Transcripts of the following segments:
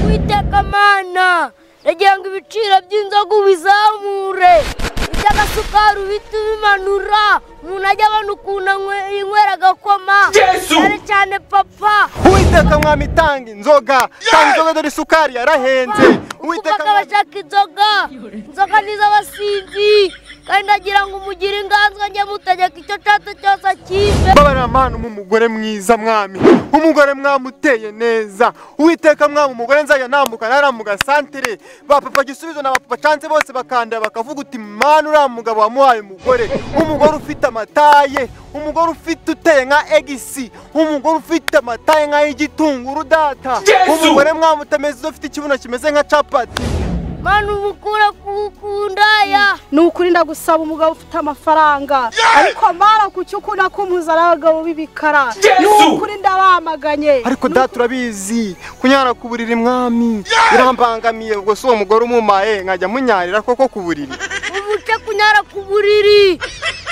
Uwiteka Mana nagira ngo ibiciro by'inzoga ubizamure iby'agasukari uhita ubimanura umuntu ajya abona ukuntu inywera agakoma cyane papa. Uwiteka Mwami tanga inzoga dore isukari yarahenze. Uwiteka bashaka inzoga n'iz'abasinzi kandi agira ngo umugire inganzwa njye mutegeka icyo cyose cyose akibe. Babarira Mana umugore mwiza Mwami, umugore mwamuteye neza. Uwiteka Mwami umugore nzajya nambuka naramuga santere ba papa Gisubizo na papa Chance bose bakandira bakavuga uti Mana uriya mugabo wamuhaye umugore ufite amataye, umugore ufite uteye nka egisi, umugore ufite amataye nka igitunguru data, umugore mwamutameze ufite ikibuno kimeze nka capati. Mana umukura kukundaya nukuri ndagusaba umugabo ufite amafaranga ariko Mana kucyukuna kumuzara abagabo bibikara nukuri ndabamaganye. Ariko data urabizi kunyara kuburiri Mwami irambangamiye ubwo so umugore umumaye nkajya munyarira koko kuburiri. Umuce kunyara kuburiri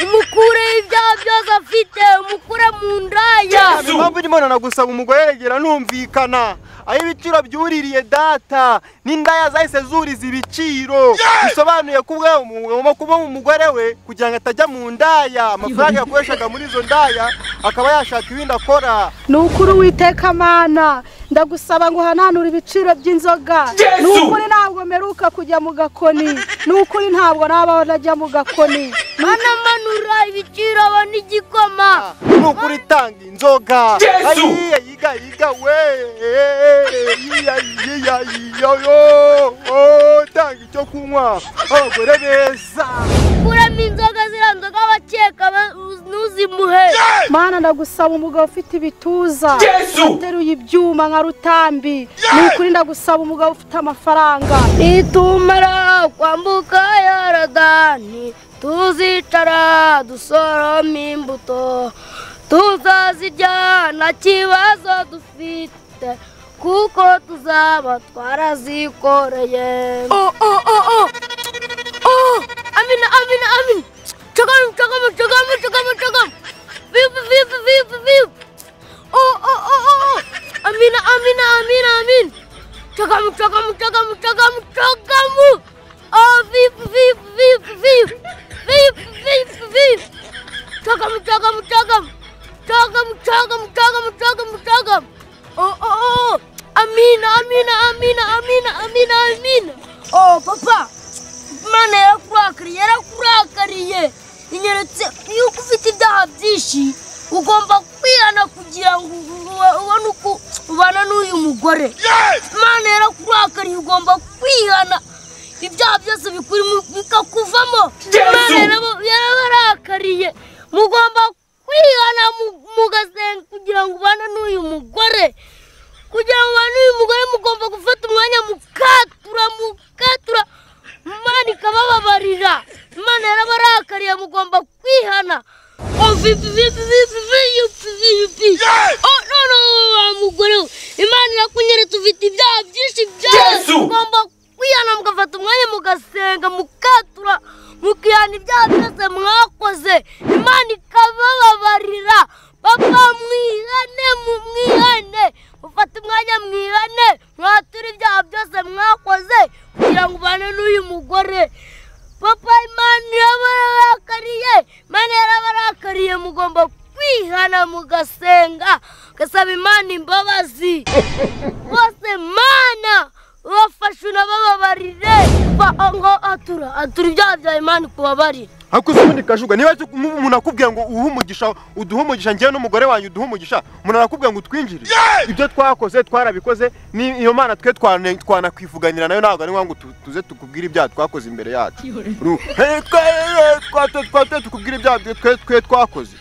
umukure ibyaha byose afite umukure mu ndaya. Impamvu ndimo nagusaba umugore yegera numvikana aho ibiciro byuririye data n'indaya zahise zuriza ibiciro bisobanuye kuba umugore we kugira ngo atajya mu ndaya amafaranga yakoreshaga muri izo ndaya akaba yashaka ibindi akora. Nukuri Uwiteka Mana ndagusaba ngo hananura ibiciro by'inzoga. Nukuri ntabwo meruka kujya mu gakoni, nukuri ntabwo nabaho najya mu gakoni. Mana manura ibiciro abona igikoma. Nukuri tanga inzoga yiga we tanga icyo kunywa abagore beza. Kuramo inzoga ziranzoga abakeka nuzimuhe. Mana ndagusaba umugabo ufite ibituza ateruye ibyuma nka Rutambi. Nukuri ndagusaba umugabo ufite amafaranga. Nitumara kwambuka Yorodani tuzicara dusoroma imbuto tuzazirya nta kibazo dufite kuko tuzaba twarazikoreye. Amina chagam viv amin chagam oh viv chagam oh amina. Oh papa Mana yarakurakariye inyeretse yuko ufite ibyaha byinshi ugomba kwihana kugira ngo ubone uko ubana n'uyu mugore. Mana yarakurakariye ugomba kwihana ibyaha byose bikakuvamo. Mana yarabarakariye mugomba kwihana mugasenga kugira ngo ubane n'uyu mugore. Kugira ngo ubane n'uyu mugore mugomba gufata umwanya mukatura Mana ikabababarira. Mana yarabarakariye mugomba kwihana. Oh no mugore Imana irakunyeretse ufite ibyaha byinshi byose mugomba kwihana mugafata umwanya mugasenga mukatura mukihana ibyaha byose mwakoze Imana ikabababarira. Papa mwihane ufata umwanya mwihane mwatura ibyaha byose mwakoze kugira ngo ubane n'uyu mugore. Papa Imana yarabarakariye mugomba kwihana mugasenga gasaba Imana imbabazi bose. Mana wafashe unabababarire ngo atura ibyaha bya Imana kubabarira. Hakuze ubundi kashuga niba umuntu akubwiye ngo uduhe umugisha njyewe n'umugore wanyu uduhe umugisha umuntu arakubwiye ngo utwinjire ibyo twakoze twarabikoze ni iyo Mana twe twanakwivuganira nayo ntabwo ari ngo tuze tukubwire ibyaha twakoze imbere yacu. Tukubwire ibyaha twe twakoze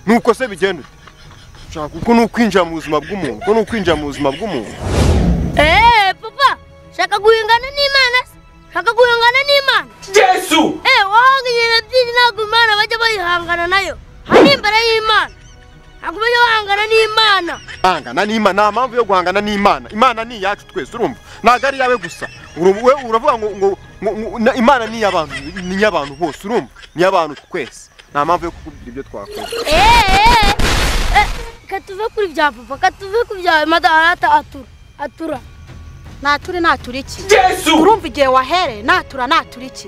nuko se bigenda ushaka kuko nukwinjira mu buzima bw'umuntu. Papa shaka guhingana n'Imana. Wahanganye byinshi ntabwo Imana bajya bayihangana nayo. Hani imbere y'Imana ntabwo bajya bahangana n'Imana. Hangana n'Imana nta mpamvu yo guhangana n'Imana. Imana ni iyacu twese urumva ntabwo ari yawe gusa. Uravuga ngo Imana ni iy'abantu bose urumva ni iy'abantu twese nta mpamvu yo kukubwira ibyo twakoze. Katuve kuri bya papa katuve ku bya Madara atura natura iki urumva igihe wahere natura iki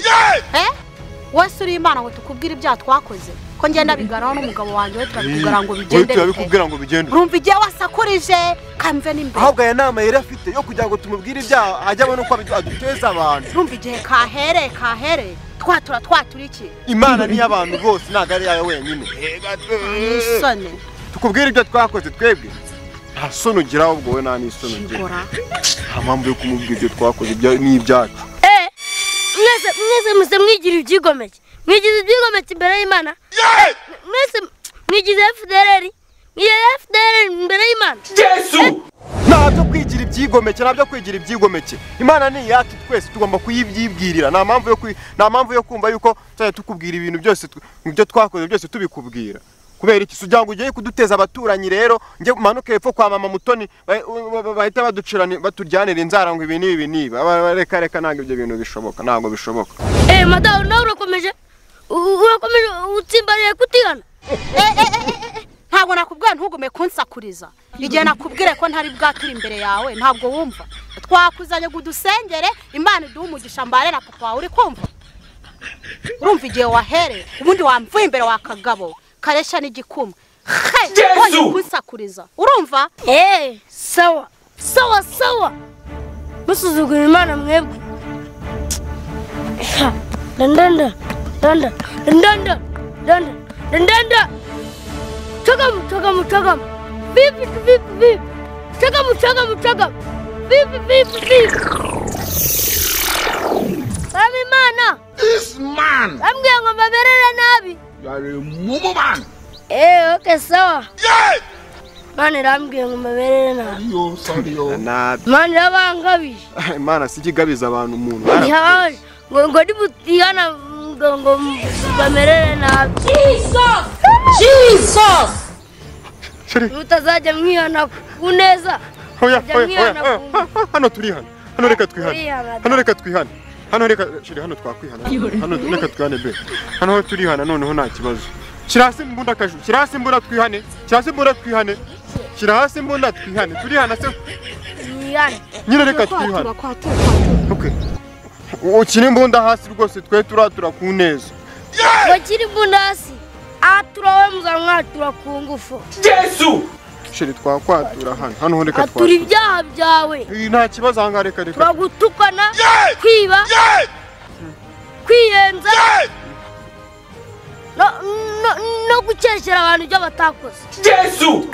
wese uri Imana ngo tukubwire ibyaha twakoze ko ngenda bigaraho n'umugabo wanjye we turabikubwira ngo bigende turabikubwira ngo bigende urumva igihe wasakurije kamve n'imbere ahubwo aya nama yari afite yo kugira ngo tumubwire ibyaha ajya abona uko aduteza abantu urumva igihe kahere twatura iki Imana ni y'abantu bose ntago ari yayo wenyine isone tukubwire ibyo twakoze twebwe nta soni ugira ahubwo we nta n'isoni ugira nta mpamvu yo kumubwira ibyo twakoze n'ibyacu mwese mwigira ibyigomeke mwigize ibyigomeke imbere y'Imana mwese mwigize FDR imbere y'Imana ntabyo kwigira ibyigomeke Imana ni iyacu twese tugomba kuyibyibwirira nta mpamvu yo kumva yuko tuzajya tukubwira ibintu byose ibyo twakoze byose tubikubwira kubera iki sugira ngo ugiye kuduteza abaturanyi rero nge manuke hepfo kwa mama Mutoni bahita baducirana batujyanira inzara ngo ibi nibi reka ntabwo ibyo bintu bishoboka ntabwo bishoboka madamu nawe urakomeje utsimbariye kutihana ntabwo nakubwira ntugume kunsakuriza igihe nakubwire ko ntari bwatura imbere yawe ntabwo wumva twakuzanye kudusengere Imana iduha umugisha mbare na papa uri kumva urumva igihe wahere ubundi wamvuye imbere wakagabo karesha n'igikuma Yesu kunsakuriza urumva sawa musuzugura Imana mwebwe danda tagamu vipi tagamu vipi Imana this man ambwiye ngo mbaberere nabi you are a mumu man okay sawa Mana irambwiye ngo mbaberere nabi sorry Mana irabangabije Imana sikigabiza abantu umuntu ngo ndibutihana ngo bamerere nabi Jesus utazajya mwihana ku neza hano turi hano reka twihane hano reka shiri hano twakwihana hano reka twihane be hano turi hana noneho nta kibazo kirasi mbunda kashu kirasi mbunda twihane kirasi mbunda twihane turi hana se nyine reka twihane okay ukiri mbunda hasi rwose twe turatura ku neza wakiri mbunda hasi aturawe muzamwatura ku ngufu Yesu shiri twakwatura hano reka twatura ibyaha byawe nta kibazo hanga reka turagutukana kwiba kwiyenza no gukeshera abantu ibyo batakoze Yesu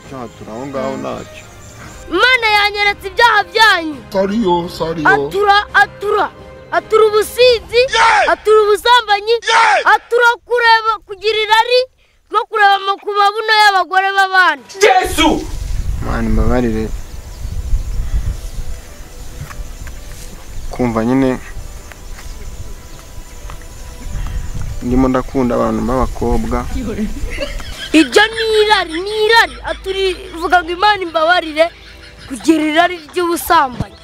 cyatura aho ngaho nacyo Imana yanyeretse ibyaha byanyu sorry atura ubusinzi atura ubusambanyi atura kureba kugira irari no kureba ku mabuno y'abagore b'abandi Yesu Mana mbabarire kumva nyine ndimo ndakunda abantu b'abakobwa ibyo ni irari aturivuga ngo Imana imbabarire kugira irari ry'ubusambanyi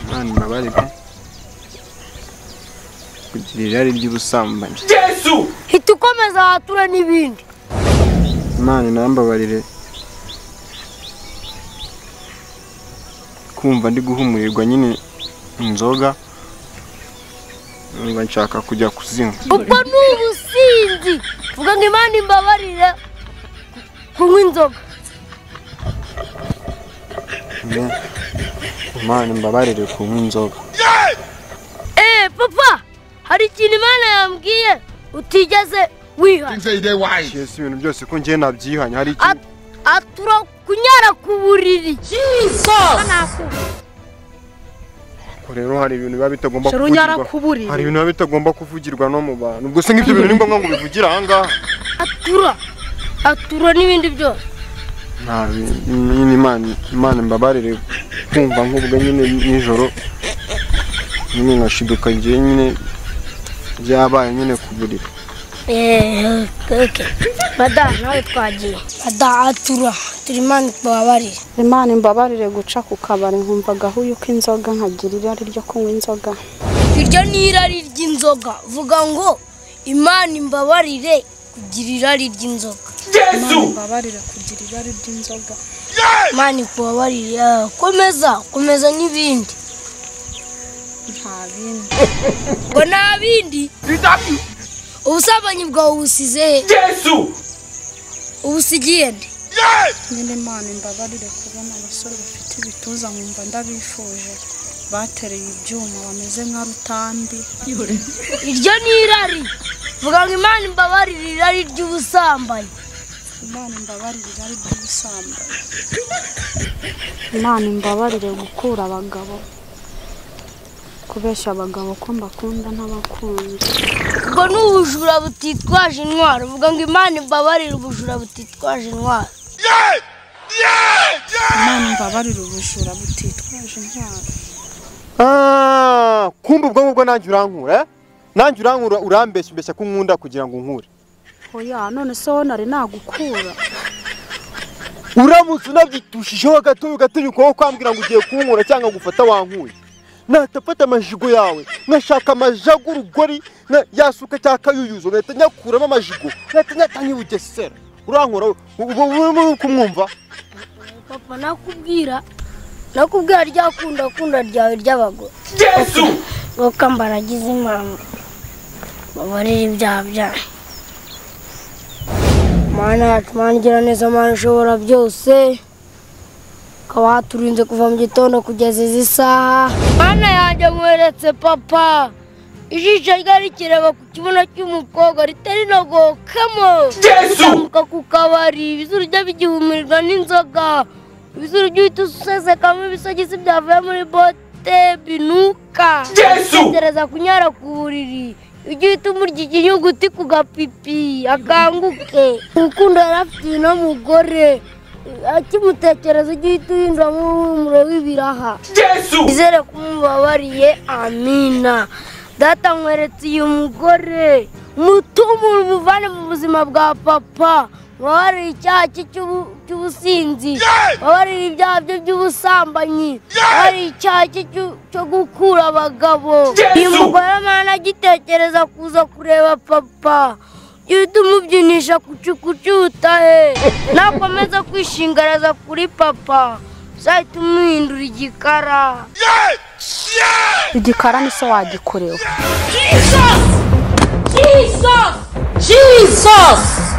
Imana imbabarire kugira irari ry'ubusambanyi Yesu hita ukomeza watura n'ibindi Imana inambabarire kumva ndi guhumurirwa nyine inzoga niba nshaka kujya kuzinywa ubwo ni ubusinzi vuga ngo Imana imbabarire kunywa inzoga Imana imbabarire kunywa inzoga papa hari ikintu Imana yambwiye utigeze wihana Yesu ibintu byose ko ngiye nabyihanye hari ikintu atura kunyara ku buriri rero hari ibintu biba bitagomba kuvugirwa no mu bantu ubwo se nk'ibyo bintu ni ngombwa ngo bivugira aha ngaha atura n'ibindi byose Imana imbabarire kumva nk'ubwo nyine nijoro nyine nkashiduka ngiye nyine byabaye nyine ku buriri madamu nawe twagiye atura Imana imbabarire guca ku kabari nkumva gahuye uko inzoga nkagira irari ryo kunywa inzoga iryo ni irari ry'inzoga vuga ngo Imana imbabarire kugira irari ry'inzoga Yesu mbabarira kugira ibari by'inzoga. Mani kubabarira komeza n'ibindi. Nta bindi. Ngo nta bindi. Ubusambanyi bwawe ubusize he? Yesu Ubusigiye nde? Nyine Mana mbabarire kubona abasore bafite ibituza nkumva ndabifuje. Batereye ibyuma bameze nka rutambi. Iryo ni irari. Vuga ngo Imana imbabarire irari ry'ubusambanyi. Imana imbabarire irari ry'ubusambanyi. Imana imbabarire gukura abagabo. Kubesha abagabo ko mbakunda ntabakunda. Ngo n'ubujura butitwaje intwaro. Vuga ngo Imana imbabarire ubujura butitwaje intwaro. Imana imbabarire ubujura butitwaje intwaro. Kumbe ubwo ngubwo nanjye urankura nanjye urankura urambeshya ko nkunda kugira ngo nkure. Oya none se wowe nari nagukura. Uramutse unabyitushijeho gatoya ugatinyuka ko kwambwira ngo ugiye kunkura cyangwa gufata wankuye. Natafata amajigo yawe nkashaka amajago urugori yasuka cyaka yuyuzo ngahita nyakuramo amajigo ngahita nyatanga ubugesera. Urankura ubu kumwumva? Papa nakubwira ryakunda ryawe ry'abagore. Yesu Woka mbaragize impamvu babarira ibyaha byawe. Mana yacu Mana igira neza Mana ushobora byose. Ukaba waturinze kuva mu gitondo kugeza izi saha. Mana yanjye nkweretse papa ijisho ryari kireba ku kibuno cy'umukobwa ritari nogokamo. Utambuka ku kabari ibizuru by'abigihumurirwa n'inzoga. Ibizuru by'uhita usesekamo ibisogisi byavuye muri bote binuka. Utekereza kunyara ku buriri. Ujye uhita umurya ikinyuguti ku gapipi akanguke. Urukundo yari afite n'umugore akimutekereza ujye uhita uhinduramo umuriro w'ibiraha. Izere kumubabariye amina. Data nkweretse uyu mugore mutumure umuvane mu buzima bwa papa. Wabarira icyaha cy'ubusinzi, wabarira ibyaha bye by'ubusambanyi, wabarira icyaha cyo gukura abagabo. Uyu mugore Mana agitekereza kuza kureba papa uhita umubyinisha kucukucuta he. Nakomeza kwishingaraza kuri papa uzahita umuhindura igikara. igikara ni so wagikorewe. Jesus!